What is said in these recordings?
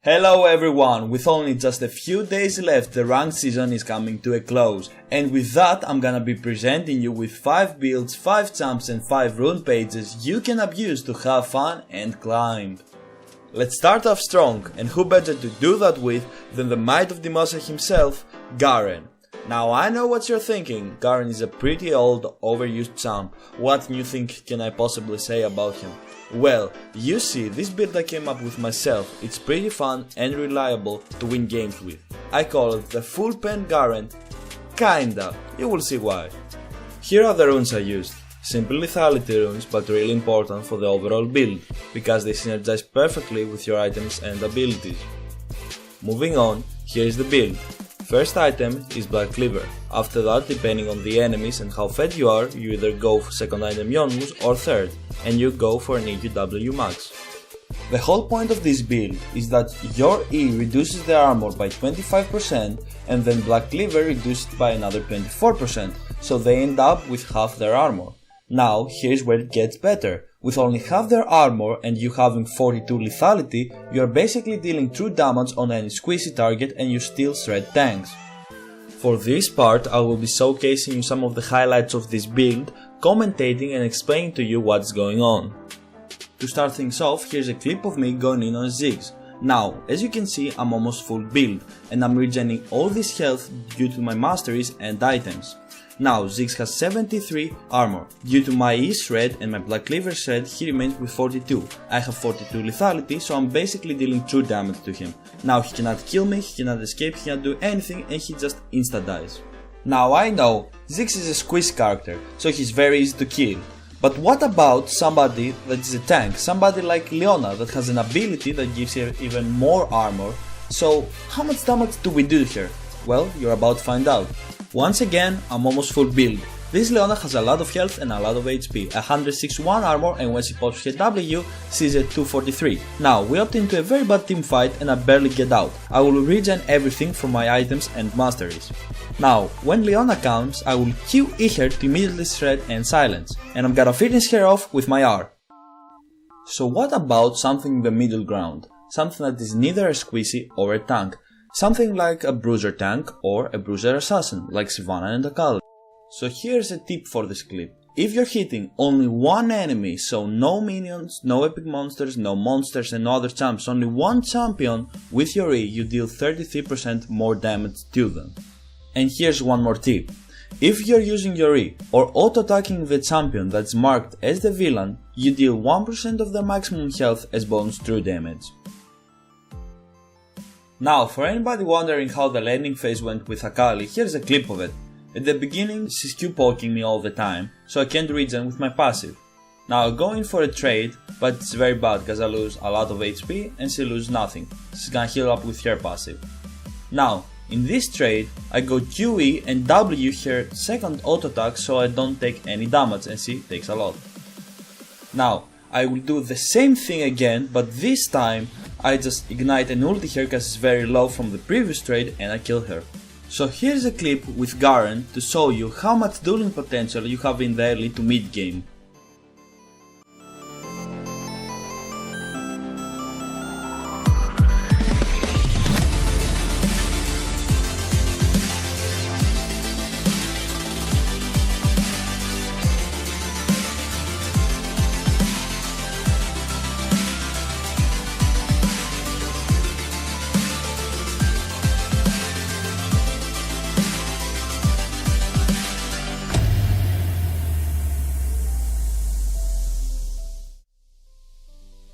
Hello everyone, with only just a few days left the ranked season is coming to a close, and with that I'm gonna be presenting you with 5 builds, 5 champs and 5 rune pages you can abuse to have fun and climb. Let's start off strong, and who better to do that with than the might of Demosa himself, Garen. Now I know what you're thinking, Garen is a pretty old, overused champ, what new thing can I possibly say about him? Well, you see, this build I came up with myself, it's pretty fun and reliable to win games with. I call it the full pen Garen, kinda, you will see why. Here are the runes I used. Simple lethality runes, but really important for the overall build, because they synergize perfectly with your items and abilities. Moving on, here is the build. First item is Black Cleaver. After that, depending on the enemies and how fed you are, you either go for second item Yonmus or third, and you go for an EQW max. The whole point of this build is that your E reduces their armor by 25% and then Black Cleaver reduces it by another 24%, so they end up with half their armor. Now, here's where it gets better. With only half their armor and you having 42 lethality, you are basically dealing true damage on any squishy target and you still shred tanks. For this part, I will be showcasing you some of the highlights of this build, commentating and explaining to you what's going on. To start things off, here's a clip of me going in on Ziggs. Now, as you can see, I'm almost full build, and I'm regening all this health due to my masteries and items. Now, Ziggs has 73 armor. Due to my E shred and my Black Cleaver shred, he remains with 42. I have 42 lethality, so I'm basically dealing true damage to him. Now he cannot kill me, he cannot escape, he cannot do anything, and he just insta-dies. Now I know, Ziggs is a squish character, so he's very easy to kill. But what about somebody that is a tank, somebody like Leona that has an ability that gives her even more armor? So how much damage do we do here? Well, you're about to find out. Once again, I'm almost full build. This Leona has a lot of health and a lot of HP, 161 armor, and when she pops her W, she's at 243. Now, we opt into a very bad team fight and I barely get out. I will regen everything from my items and masteries. Now, when Leona comes, I will QE her to immediately shred and silence, and I'm gonna finish her off with my R. So what about something in the middle ground? Something that is neither a squishy or a tank. Something like a bruiser tank or a bruiser assassin like Shyvana and Akali. So here's a tip for this clip. If you're hitting only one enemy, so no minions, no epic monsters, no monsters and no other champs, only one champion, with your E you deal 33% more damage to them. And here's one more tip. If you're using your E or auto-attacking the champion that's marked as the villain, you deal 1% of their maximum health as bonus true damage. Now, for anybody wondering how the laning phase went with Akali, here's a clip of it. At the beginning, she's Q-poking me all the time, so I can't regen with my passive. Now I go in for a trade, but it's very bad because I lose a lot of HP and she loses nothing. She's gonna heal up with her passive. Now, in this trade, I go QE and W her second auto attack so I don't take any damage and she takes a lot. Now, I will do the same thing again, but this time I just ignite and ulti her because it's very low from the previous trade and I kill her. So here's a clip with Garen to show you how much dueling potential you have in the early to mid game.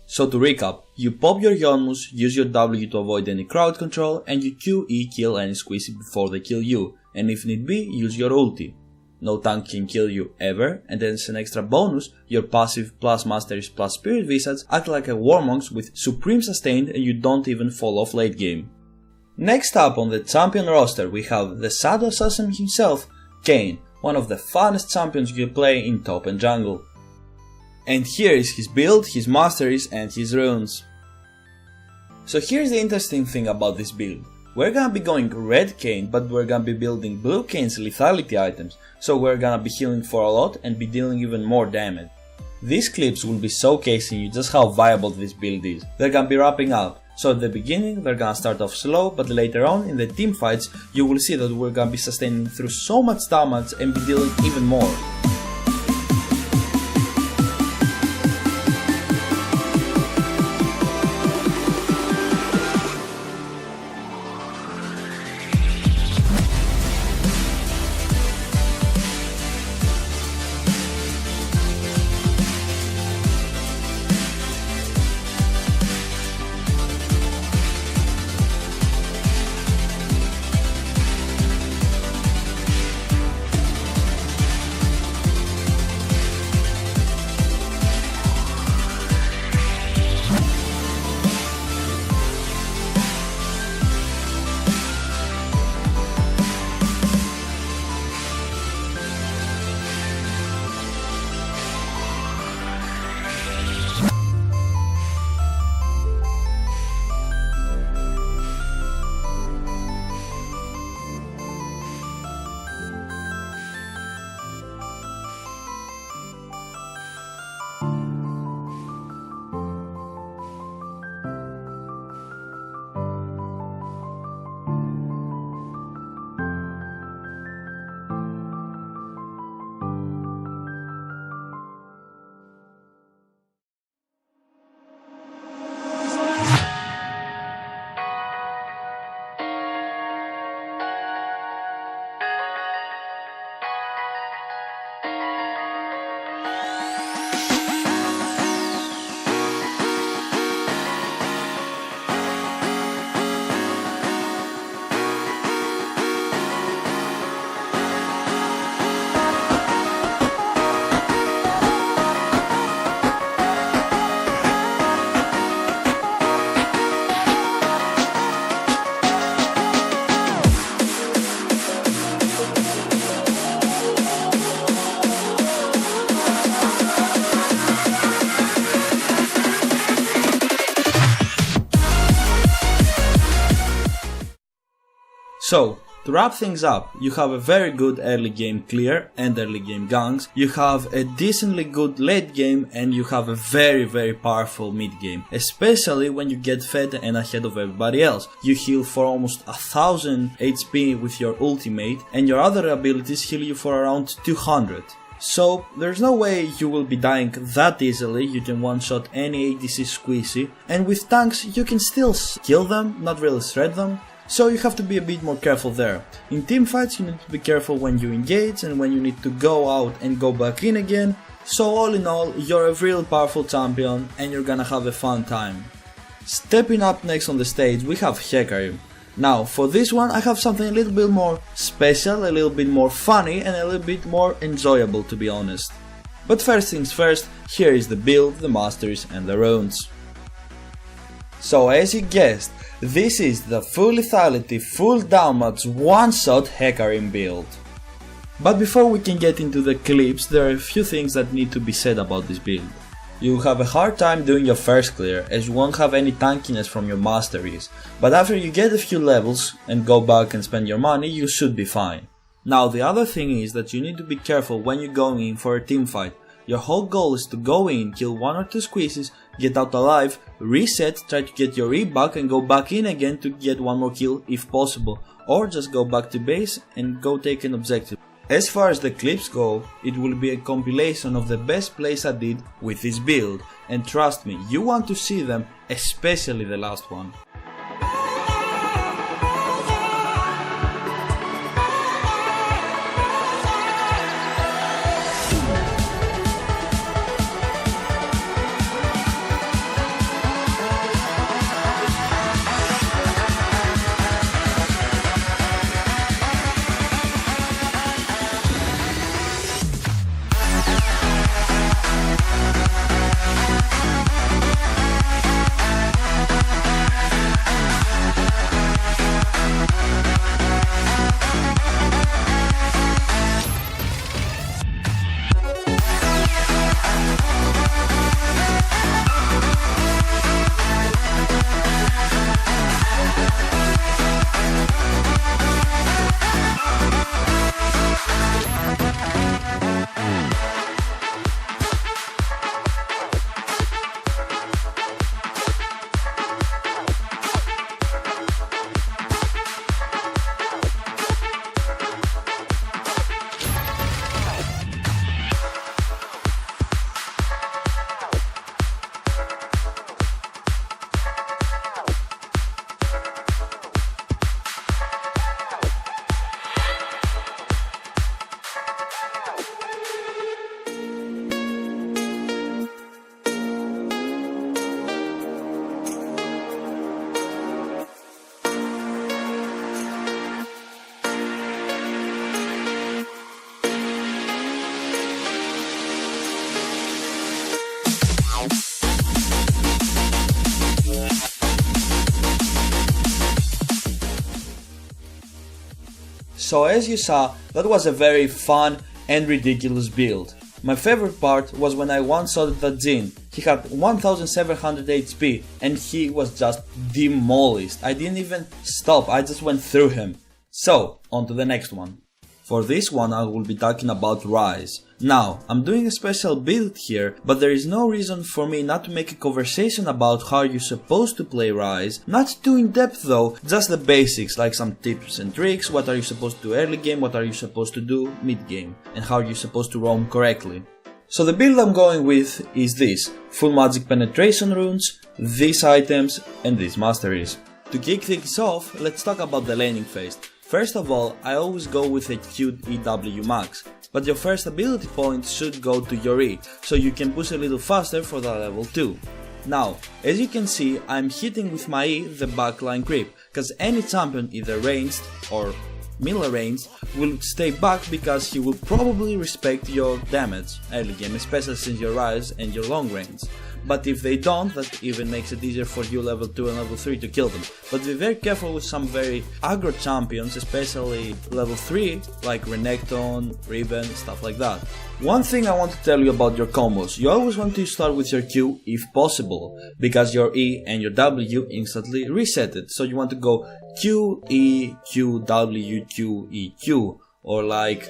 So to recap, you pop your Yonmus, use your W to avoid any crowd control, and you QE kill any squishy before they kill you, and if need be, use your ulti. No tank can kill you ever, and as an extra bonus, your passive plus masteries plus spirit visage act like a Warmonks with supreme sustained and you don't even fall off late game. Next up on the champion roster we have the Shadow Assassin himself, Kayn, one of the funnest champions you can play in top and jungle. And here is his build, his masteries and his runes. So here's the interesting thing about this build. We're gonna be going red Kayn, but we're gonna be building blue Kayn's lethality items, so we're gonna be healing for a lot and be dealing even more damage. These clips will be showcasing you just how viable this build is. They're gonna be wrapping up. So at the beginning they're gonna start off slow, but later on in the team fights you will see that we're gonna be sustaining through so much damage and be dealing even more. So, to wrap things up, you have a very good early game clear and early game ganks, you have a decently good late game, and you have a very powerful mid game, especially when you get fed and ahead of everybody else. You heal for almost 1000 HP with your ultimate, and your other abilities heal you for around 200. So there's no way you will be dying that easily, you can one-shot any ADC squeezy, and with tanks you can still kill them, not really shred them. So you have to be a bit more careful there. In teamfights you need to be careful when you engage and when you need to go out and go back in again. So all in all, you're a real powerful champion and you're gonna have a fun time. Stepping up next on the stage we have Hecarim. Now for this one I have something a little bit more special, a little bit more funny and a little bit more enjoyable, to be honest. But first things first, here is the build, the masters and the runes. So as you guessed, this is the full lethality, full damage, one-shot Hecarim build. But before we can get into the clips, there are a few things that need to be said about this build. You'll have a hard time doing your first clear, as you won't have any tankiness from your masteries, but after you get a few levels and go back and spend your money, you should be fine. Now the other thing is that you need to be careful when you're going in for a team fight. Your whole goal is to go in, kill 1 or 2 squeezes, get out alive, reset, try to get your E back and go back in again to get 1 more kill if possible, or just go back to base and go take an objective. As far as the clips go, it will be a compilation of the best plays I did with this build, and trust me, you want to see them, especially the last one. So as you saw, that was a very fun and ridiculous build. My favorite part was when I one-shotted that Jhin. He had 1700 HP and he was just demolished. I didn't even stop, I just went through him. So, on to the next one. For this one I will be talking about Ryze. Now, I'm doing a special build here, but there is no reason for me not to make a conversation about how you're supposed to play Ryze. Not too in depth though, just the basics, like some tips and tricks, what are you supposed to do early game, what are you supposed to do mid game, and how you're supposed to roam correctly. So the build I'm going with is this: full magic penetration runes, these items, and these masteries. To kick things off, let's talk about the laning phase. First of all, I always go with a cute EW max, but your first ability point should go to your E, so you can push a little faster for the level 2. Now, as you can see, I'm hitting with my E the backline creep, cause any champion either ranged or middle range will stay back because he will probably respect your damage early game, especially since your Ryze and your long range. But if they don't, that even makes it easier for you level 2 and level 3 to kill them. But be very careful with some very aggro champions, especially level 3 like Renekton, Riven, stuff like that. One thing I want to tell you about your combos: you always want to start with your Q if possible, because your E and your W instantly reset it. So you want to go Q, E, Q, W, Q, E, Q, or like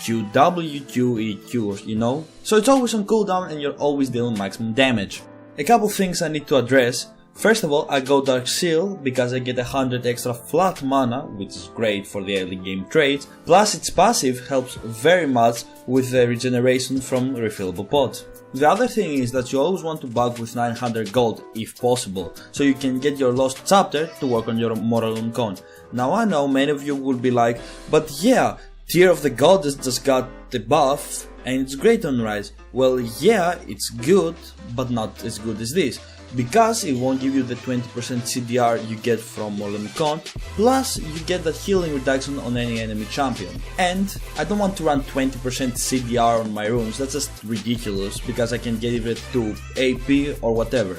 Q, W, Q, E, Q, you know? So it's always on cooldown and you're always dealing maximum damage. A couple things I need to address. First of all, I go Dark Seal because I get 100 extra flat mana, which is great for the early game trades, plus its passive helps very much with the regeneration from refillable pots. The other thing is that you always want to bug with 900 gold if possible, so you can get your lost chapter to work on your Morellon Con. Now I know many of you will be like, but yeah, Tear of the Goddess just got the buff and it's great on Ryze. Well, yeah, it's good, but not as good as this, because it won't give you the 20% CDR you get from Morellon Con, plus you get that healing reduction on any enemy champion. And I don't want to run 20% CDR on my runes, that's just ridiculous, because I can give it to AP or whatever.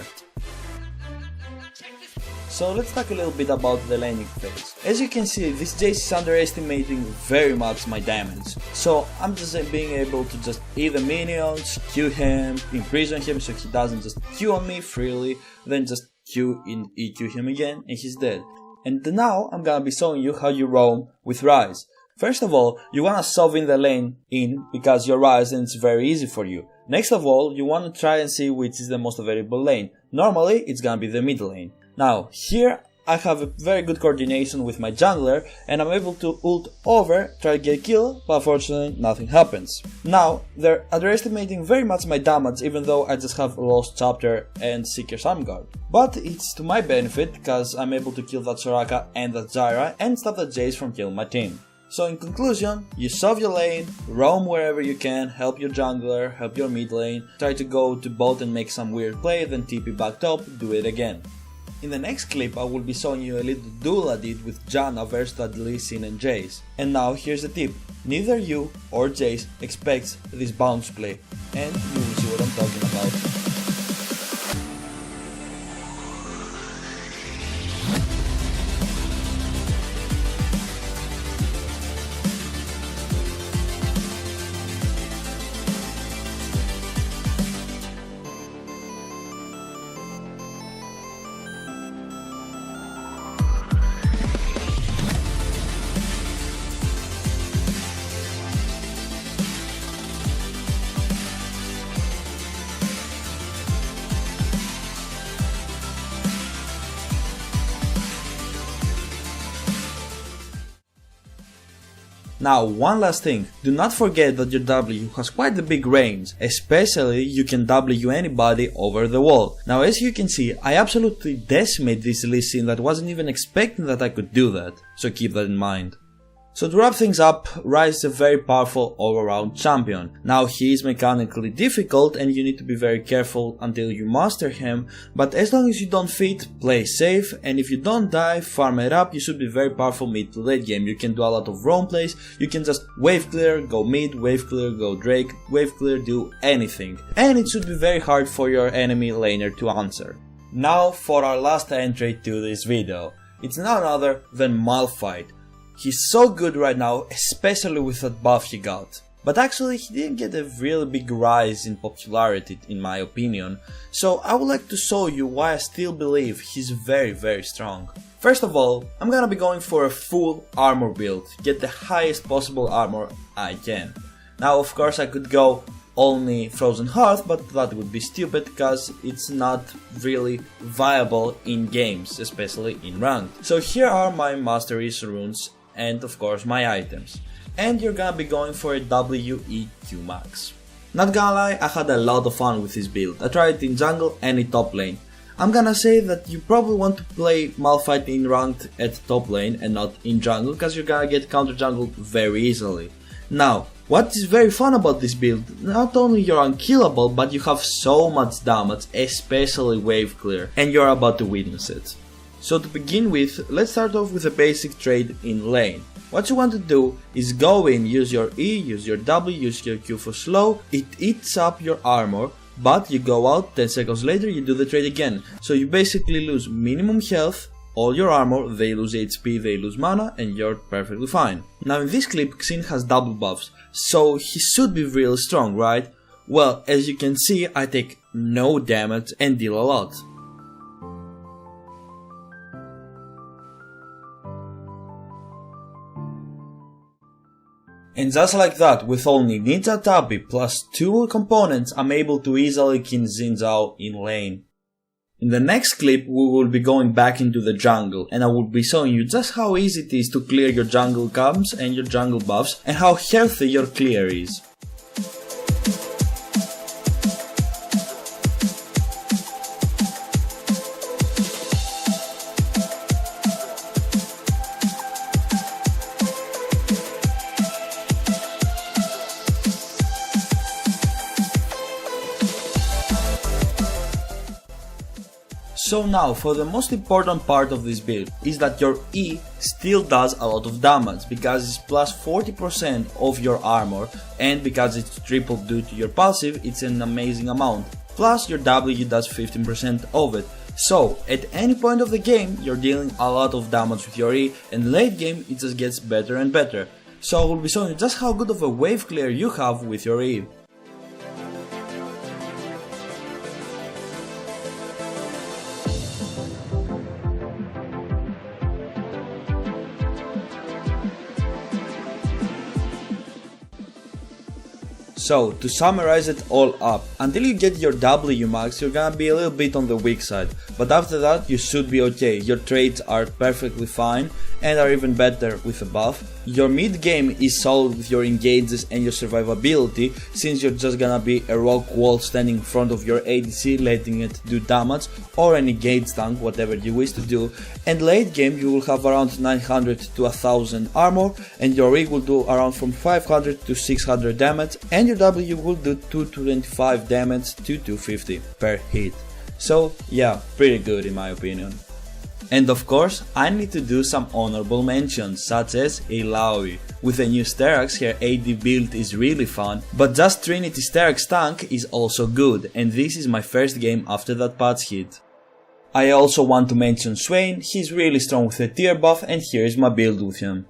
So let's talk a little bit about the laning phase. As you can see, this Jayce is underestimating very much my damage. So I'm just being able to just E the minions, Q him, imprison him so he doesn't just Q on me freely, then just Q in EQ him again and he's dead. And now I'm gonna be showing you how you roam with Ryze. First of all, you wanna shove in the lane in because you're Ryze and it's very easy for you. Next of all, you wanna try and see which is the most available lane. Normally, it's gonna be the mid lane. Now, here I have a very good coordination with my jungler and I'm able to ult over, try to get a kill, but unfortunately nothing happens. Now, they're underestimating very much my damage even though I just have Lost Chapter and Seeker's Armguard. But it's to my benefit because I'm able to kill that Soraka and that Zyra and stop that Jayce from killing my team. So in conclusion, you shove your lane, roam wherever you can, help your jungler, help your mid lane, try to go to bot and make some weird play, then TP back top, do it again. In the next clip I will be showing you a little duel I did with Janna versus Lee Sin and Jayce. And now here's the tip, neither you or Jayce expects this bounce play, and you will see what I'm talking about. Now, one last thing, do not forget that your W has quite a big range, especially you can W anybody over the wall. Now, as you can see, I absolutely decimated this Lee Sin that wasn't even expecting that I could do that, so keep that in mind. So to wrap things up, Ryze is a very powerful all-around champion. Now he is mechanically difficult and you need to be very careful until you master him, but as long as you don't feed, play safe, and if you don't die, farm it up, you should be very powerful mid to late game. You can do a lot of roam plays, you can just wave clear, go mid, wave clear, go Drake, wave clear, do anything. And it should be very hard for your enemy laner to answer. Now for our last entry to this video. It's none other than Malphite. He's so good right now, especially with that buff he got. But actually he didn't get a really big rise in popularity in my opinion, so I would like to show you why I still believe he's very strong. First of all, I'm gonna be going for a full armor build, get the highest possible armor I can. Now of course I could go only Frozen Hearth, but that would be stupid because it's not really viable in games, especially in ranked. So here are my masteries, runes, and of course my items. And you're gonna be going for a WEQ max. Not gonna lie, I had a lot of fun with this build. I tried it in jungle and in top lane. I'm gonna say that you probably want to play Malphite in ranked at top lane and not in jungle, because you're gonna get counter jungle very easily. Now, what is very fun about this build, not only you're unkillable, but you have so much damage, especially wave clear, and you're about to witness it. So to begin with, let's start off with a basic trade in lane. What you want to do is go in, use your E, use your W, use your Q for slow, it eats up your armor, but you go out, 10 seconds later you do the trade again. So you basically lose minimum health, all your armor, they lose HP, they lose mana, and you're perfectly fine. Now in this clip Xin has double buffs, so he should be real strong, right? Well, as you can see, I take no damage and deal a lot. And just like that, with only Ninja Tabi plus 2 components, I'm able to easily kill Xin Zhao in lane. In the next clip, we will be going back into the jungle, and I will be showing you just how easy it is to clear your jungle camps and your jungle buffs, and how healthy your clear is. So now, for the most important part of this build, is that your E still does a lot of damage, because it's plus 40% of your armor, and because it's tripled due to your passive, it's an amazing amount. Plus your W does 15% of it. So, at any point of the game, you're dealing a lot of damage with your E, and late game it just gets better and better. So I will be showing you just how good of a wave clear you have with your E. So, to summarize it all up, until you get your W max, you're gonna be a little bit on the weak side, but after that you should be okay. Your trades are perfectly fine and are even better with a buff. Your mid game is solid with your engages and your survivability, since you're just gonna be a rock wall standing in front of your ADC, letting it do damage, or any gate tank, whatever you wish to do. And late game you will have around 900 to 1000 armor, and your E will do around from 500 to 600 damage, and your W will do 225 damage to 250 per hit. So yeah, pretty good in my opinion. And of course, I need to do some honorable mentions, such as Illaoi. With the new Sterak's, her AD build is really fun, but just Trinity Sterak's tank is also good, and this is my first game after that patch hit. I also want to mention Swain, he's really strong with a tier buff, and here is my build with him.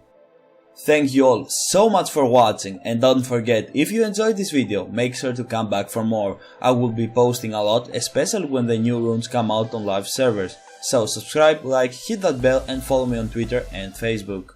Thank you all so much for watching, and don't forget, if you enjoyed this video, make sure to come back for more. I will be posting a lot, especially when the new runes come out on live servers. So subscribe, like, hit that bell and follow me on Twitter and Facebook.